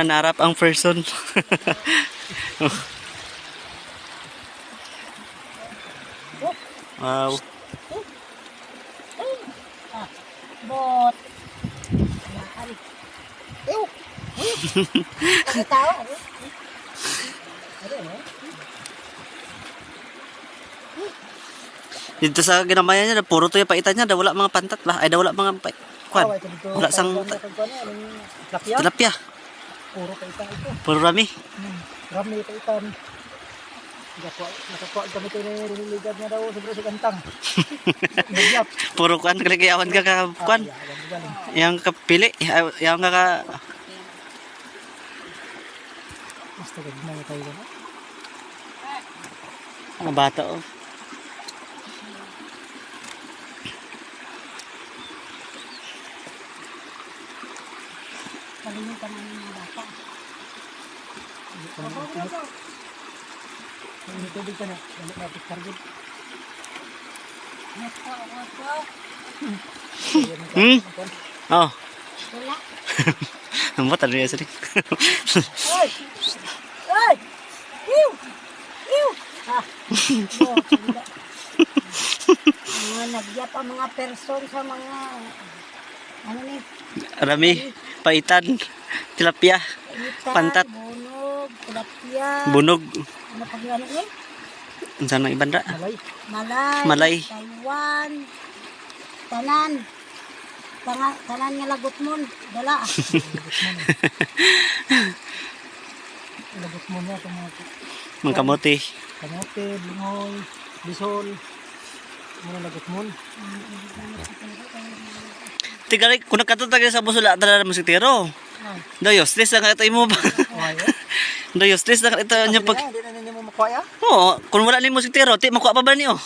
Nanarap ang person. Wow. Bot. Ew. Ano tao? Dito sa ginamayan niya, puro to yung paitan niya, daw wala mga pantat ba? Ay, daw wala mga kwan. Wala sang tilapia. Puro kaitan ito. Puro rami. Rami kaitan. Nakakuha kami ito ng riniligan niya daw sa gantang. Puro kwan, kaligayawan ka kwan. Yang kapili, yang kaka... Basta gagmay tayo na. Mga bata oh. Kalimutan namin mga bata. Hindi tubig ka na. Balik natin kargod. Oh. Wala. Ang bata rin yan. Ay! Ay! Ew! Ew! Ah! Mga nagyap ang mga person sa mga ano ni? Rami, paitan, tilapia, Itan, pantat, bunog, tilapia. bunog. Ano pag ano ni? Saan ang ibanda? Malay. Malay. Taiwan. Tanan. Tanan nga lagot mo. Dala. Lagot mo niya itong mga Mangkamote. kamote, lingoy, bisol. Mga lagot mo. Tigari, kung nagkatutagay sa busula, tala na musikero. Doyos, stress na ito mo ba? Doyos, stress na ito nyo pag... Hindi na ninyo mo makuha ya? Oo, kung wala ni musikero, ti makuha pa ba niyo?